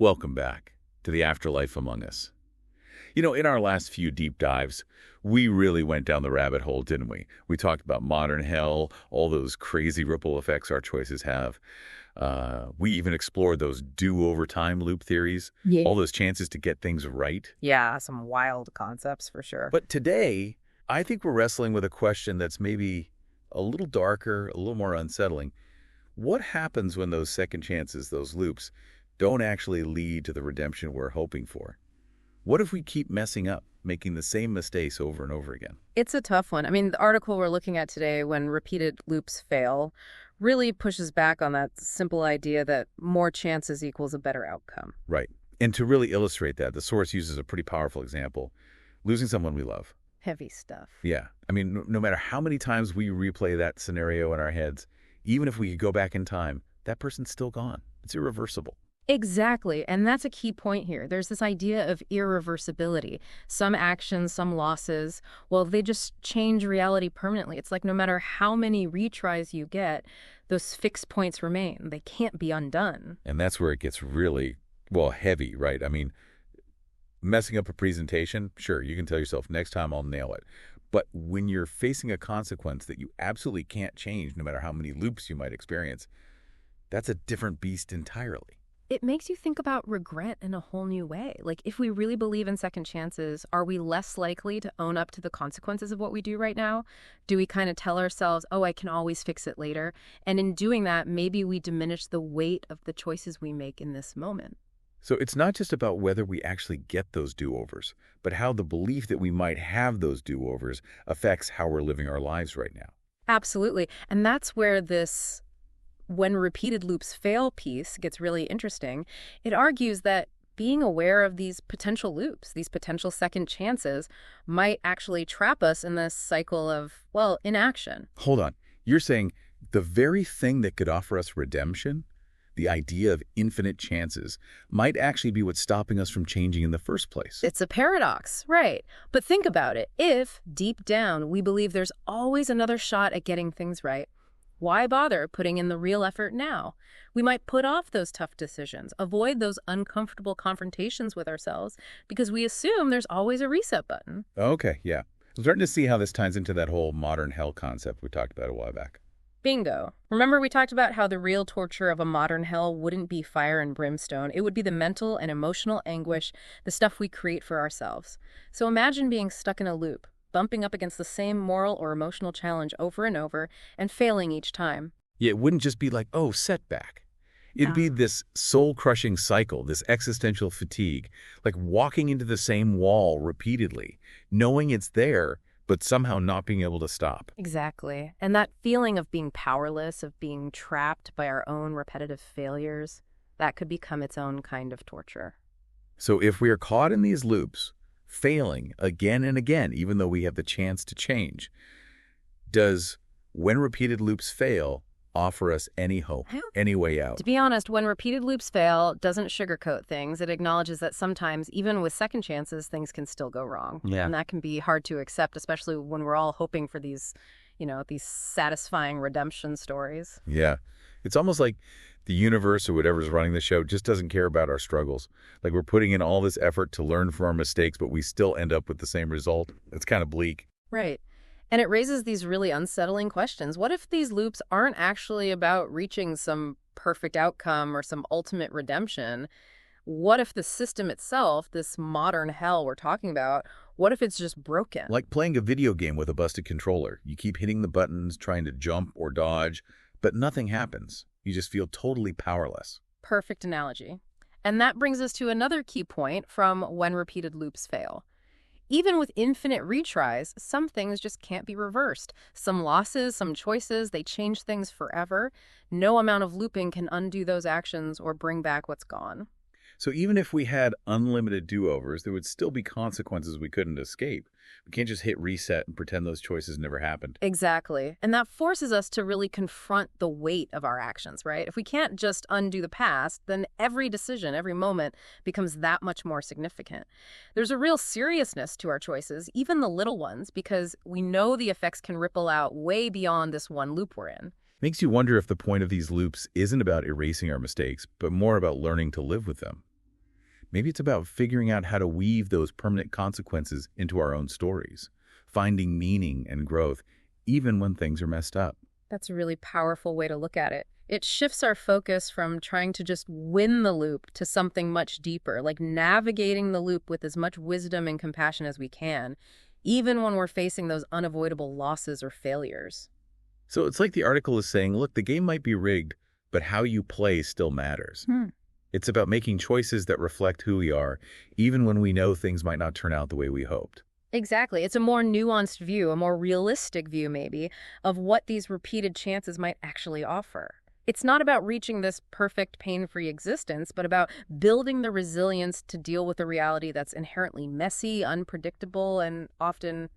Welcome back to the Afterlife Among Us. In our last few deep dives, we really went down the rabbit hole, didn't we? We talked about modern hell, all those crazy ripple effects our choices have. We even explored those do-over time loop theories, Yeah. all those chances to get things right. Yeah, some wild concepts for sure. But today, I think we're wrestling with a question that's maybe a little darker, a little more unsettling. What happens when those second chances, those loops, don't actually lead to the redemption we're hoping for? What if we keep messing up, making the same mistakes over and over again? It's a tough one. I mean, the article we're looking at today, When Repeated Loops Fail, really pushes back on that simple idea that more chances equals a better outcome. Right. And to really illustrate that, the source uses a pretty powerful example: losing someone we love. Heavy stuff. Yeah. I mean, no matter how many times we replay that scenario in our heads, even if we could go back in time, that person's still gone. It's irreversible. Exactly. And that's a key point here. There's this idea of irreversibility. Some actions, some losses, well, they just change reality permanently. It's like no matter how many retries you get, those fixed points remain. They can't be undone. And that's where it gets really, well, heavy, right? I mean, messing up a presentation, sure, you can tell yourself, next time I'll nail it. But when you're facing a consequence that you absolutely can't change, no matter how many loops you might experience, that's a different beast entirely. It makes you think about regret in a whole new way. Like, if we really believe in second chances, are we less likely to own up to the consequences of what we do right now? Do we kind of tell ourselves, oh, I can always fix it later? And in doing that, maybe we diminish the weight of the choices we make in this moment. So it's not just about whether we actually get those do-overs, but how the belief that we might have those do-overs affects how we're living our lives right now. Absolutely. And that's where this When Repeated Loops Fail piece gets really interesting. It argues that being aware of these potential loops, these potential second chances, might actually trap us in this cycle of, well, inaction. Hold on. You're saying the very thing that could offer us redemption, the idea of infinite chances, might actually be what's stopping us from changing in the first place. It's a paradox, right? But think about it. If, deep down, we believe there's always another shot at getting things right, why bother putting in the real effort now? We might put off those tough decisions, avoid those uncomfortable confrontations with ourselves, because we assume there's always a reset button. Okay, yeah. I'm starting to see how this ties into that whole modern hell concept we talked about a while back. Bingo. Remember we talked about how the real torture of a modern hell wouldn't be fire and brimstone. It would be the mental and emotional anguish, the stuff we create for ourselves. So imagine being stuck in a loop, bumping up against the same moral or emotional challenge over and over, and failing each time. Yeah, it wouldn't just be like, oh, setback. It'd be this soul-crushing cycle, this existential fatigue, like walking into the same wall repeatedly, knowing it's there, but somehow not being able to stop. Exactly. And that feeling of being powerless, of being trapped by our own repetitive failures, that could become its own kind of torture. So if we are caught in these loops, failing again and again, even though we have the chance to change, does When Repeated Loops Fail offer us any hope, any way out? To be honest, When Repeated Loops Fail doesn't sugarcoat things. It acknowledges that sometimes, even with second chances, things can still go wrong. Yeah. And that can be hard to accept, especially when we're all hoping for these, these satisfying redemption stories. Yeah. It's almost like the universe or whatever's running the show just doesn't care about our struggles. Like we're putting in all this effort to learn from our mistakes, but we still end up with the same result. It's kind of bleak. Right. And it raises these really unsettling questions. What if these loops aren't actually about reaching some perfect outcome or some ultimate redemption? What if the system itself, this modern hell we're talking about, what if it's just broken? Like playing a video game with a busted controller. You keep hitting the buttons, trying to jump or dodge, but nothing happens. You just feel totally powerless. Perfect analogy. And that brings us to another key point from When Repeated Loops Fail. Even with infinite retries, some things just can't be reversed. Some losses, some choices, they change things forever. No amount of looping can undo those actions or bring back what's gone. So even if we had unlimited do-overs, there would still be consequences we couldn't escape. We can't just hit reset and pretend those choices never happened. Exactly. And that forces us to really confront the weight of our actions, right? If we can't just undo the past, then every decision, every moment becomes that much more significant. There's a real seriousness to our choices, even the little ones, because we know the effects can ripple out way beyond this one loop we're in. Makes you wonder if the point of these loops isn't about erasing our mistakes, but more about learning to live with them. Maybe it's about figuring out how to weave those permanent consequences into our own stories, finding meaning and growth, even when things are messed up. That's a really powerful way to look at it. It shifts our focus from trying to just win the loop to something much deeper, like navigating the loop with as much wisdom and compassion as we can, even when we're facing those unavoidable losses or failures. So it's like the article is saying, look, the game might be rigged, but how you play still matters. It's about making choices that reflect who we are, even when we know things might not turn out the way we hoped. Exactly. It's a more nuanced view, a more realistic view, maybe, of what these repeated chances might actually offer. It's not about reaching this perfect, pain-free existence, but about building the resilience to deal with a reality that's inherently messy, unpredictable, and often,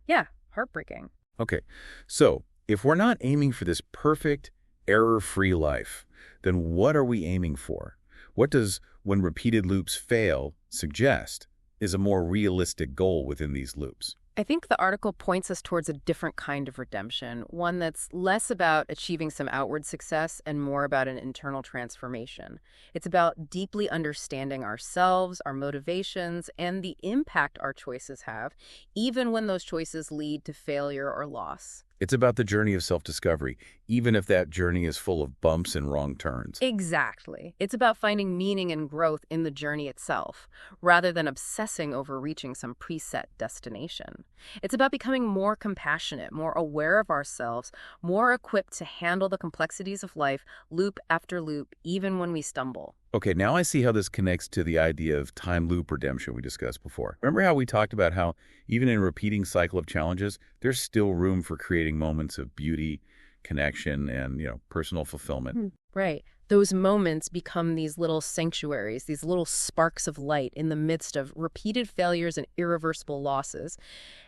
yeah, heartbreaking. Okay, so if we're not aiming for this perfect, error-free life, then what are we aiming for? What does "when repeated loops fail" suggest is a more realistic goal within these loops? I think the article points us towards a different kind of redemption, one that's less about achieving some outward success and more about an internal transformation. It's about deeply understanding ourselves, our motivations, and the impact our choices have, even when those choices lead to failure or loss. It's about the journey of self-discovery, even if that journey is full of bumps and wrong turns. Exactly. It's about finding meaning and growth in the journey itself, rather than obsessing over reaching some preset destination. It's about becoming more compassionate, more aware of ourselves, more equipped to handle the complexities of life, loop after loop, even when we stumble. Okay, now I see how this connects to the idea of time loop redemption we discussed before. Remember how we talked about how even in a repeating cycle of challenges, there's still room for creating moments of beauty, connection, and, personal fulfillment. Right. Those moments become these little sanctuaries, these little sparks of light in the midst of repeated failures and irreversible losses.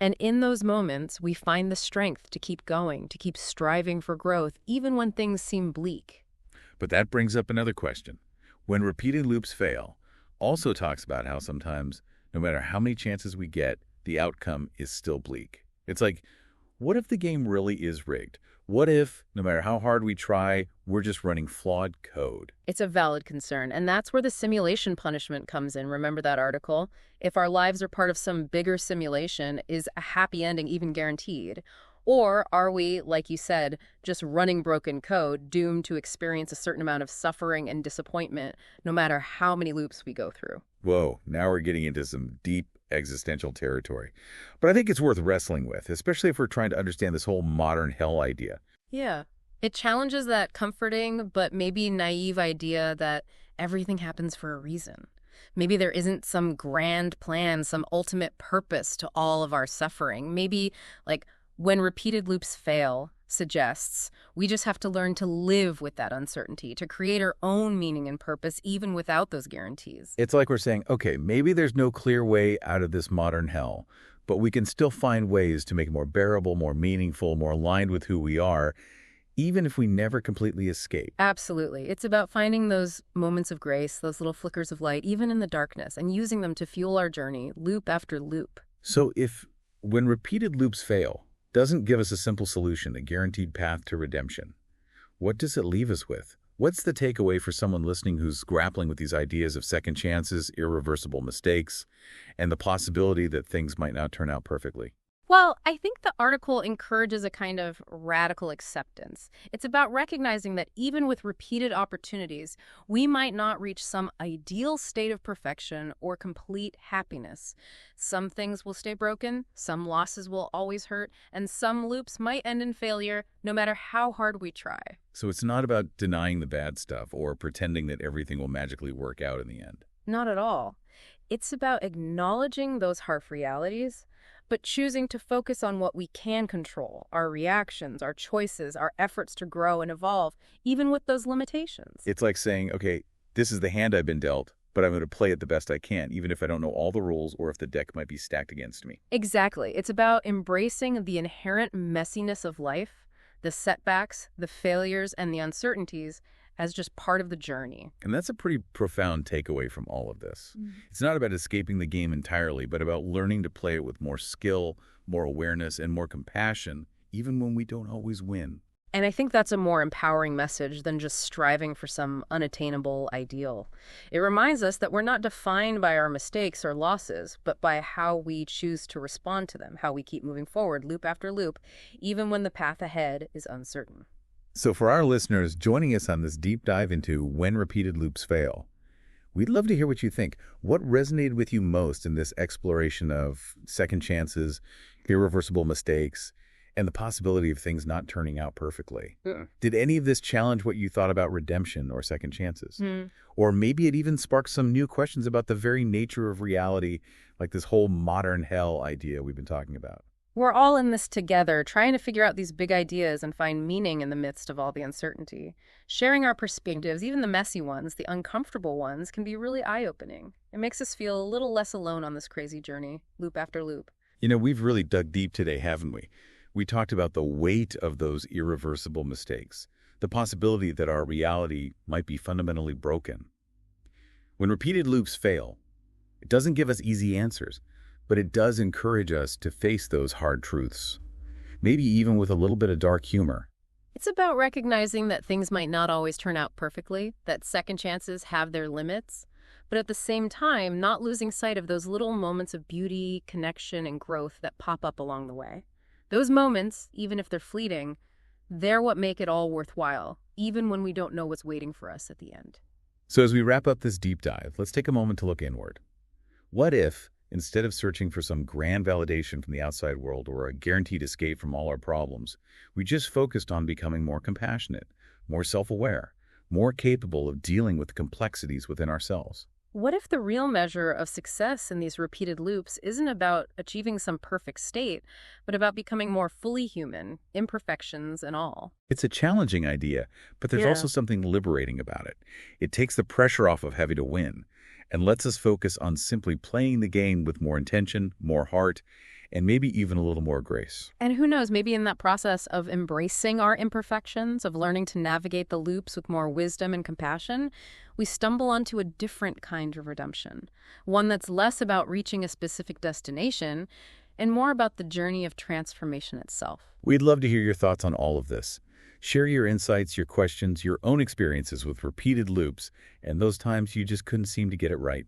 And in those moments, we find the strength to keep going, to keep striving for growth, even when things seem bleak. But that brings up another question. When repeated loops fail, also talks about how sometimes, no matter how many chances we get, the outcome is still bleak. It's like, what if the game really is rigged? What if, no matter how hard we try, we're just running flawed code? It's a valid concern, and that's where the simulation punishment comes in. Remember that article? If our lives are part of some bigger simulation, is a happy ending even guaranteed? Or are we, like you said, just running broken code, doomed to experience a certain amount of suffering and disappointment, no matter how many loops we go through? Whoa, now we're getting into some deep existential territory. But I think it's worth wrestling with, especially if we're trying to understand this whole modern hell idea. Yeah. It challenges that comforting but maybe naive idea that everything happens for a reason. Maybe there isn't some grand plan, some ultimate purpose to all of our suffering. Maybe, like, when repeated loops fail, suggests, we just have to learn to live with that uncertainty, to create our own meaning and purpose even without those guarantees. It's like we're saying, okay, maybe there's no clear way out of this modern hell, but we can still find ways to make it more bearable, more meaningful, more aligned with who we are, even if we never completely escape. Absolutely. It's about finding those moments of grace, those little flickers of light, even in the darkness, and using them to fuel our journey, loop after loop. So when repeated loops fail, doesn't give us a simple solution, a guaranteed path to redemption, what does it leave us with? What's the takeaway for someone listening who's grappling with these ideas of second chances, irreversible mistakes, and the possibility that things might not turn out perfectly? Well, I think the article encourages a kind of radical acceptance. It's about recognizing that even with repeated opportunities, we might not reach some ideal state of perfection or complete happiness. Some things will stay broken, some losses will always hurt, and some loops might end in failure no matter how hard we try. So it's not about denying the bad stuff or pretending that everything will magically work out in the end. Not at all. It's about acknowledging those harsh realities, but choosing to focus on what we can control, our reactions, our choices, our efforts to grow and evolve, even with those limitations. It's like saying, okay, this is the hand I've been dealt, but I'm going to play it the best I can, even if I don't know all the rules or if the deck might be stacked against me. Exactly. It's about embracing the inherent messiness of life, the setbacks, the failures, and the uncertainties as just part of the journey. And that's a pretty profound takeaway from all of this. It's not about escaping the game entirely, but about learning to play it with more skill, more awareness, and more compassion, even when we don't always win. And I think that's a more empowering message than just striving for some unattainable ideal. It reminds us that we're not defined by our mistakes or losses, but by how we choose to respond to them, how we keep moving forward, loop after loop, even when the path ahead is uncertain. So for our listeners joining us on this deep dive into when repeated loops fail, we'd love to hear what you think. What resonated with you most in this exploration of second chances, irreversible mistakes, and the possibility of things not turning out perfectly? Yeah. Did any of this challenge what you thought about redemption or second chances? Hmm. Or maybe it even sparked some new questions about the very nature of reality, like this whole modern hell idea we've been talking about. We're all in this together, trying to figure out these big ideas and find meaning in the midst of all the uncertainty. Sharing our perspectives, even the messy ones, the uncomfortable ones, can be really eye-opening. It makes us feel a little less alone on this crazy journey, loop after loop. We've really dug deep today, haven't we? We talked about the weight of those irreversible mistakes, the possibility that our reality might be fundamentally broken. When repeated loops fail, it doesn't give us easy answers, but it does encourage us to face those hard truths, maybe even with a little bit of dark humor. It's about recognizing that things might not always turn out perfectly, that second chances have their limits, but at the same time, not losing sight of those little moments of beauty, connection, and growth that pop up along the way. Those moments, even if they're fleeting, they're what make it all worthwhile, even when we don't know what's waiting for us at the end. So as we wrap up this deep dive, let's take a moment to look inward. What if, instead of searching for some grand validation from the outside world or a guaranteed escape from all our problems, we just focused on becoming more compassionate, more self-aware, more capable of dealing with the complexities within ourselves? What if the real measure of success in these repeated loops isn't about achieving some perfect state, but about becoming more fully human, imperfections and all? It's a challenging idea, but there's also something liberating about it. It takes the pressure off of having to win and lets us focus on simply playing the game with more intention, more heart, and maybe even a little more grace. And who knows, maybe in that process of embracing our imperfections, of learning to navigate the loops with more wisdom and compassion, we stumble onto a different kind of redemption, one that's less about reaching a specific destination and more about the journey of transformation itself. We'd love to hear your thoughts on all of this. Share your insights, your questions, your own experiences with repeated loops, and those times you just couldn't seem to get it right.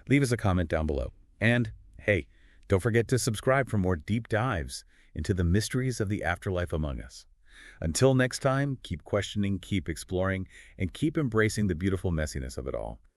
Leave us a comment down below. And, hey, don't forget to subscribe for more deep dives into the mysteries of the afterlife among us. Until next time, keep questioning, keep exploring, and keep embracing the beautiful messiness of it all.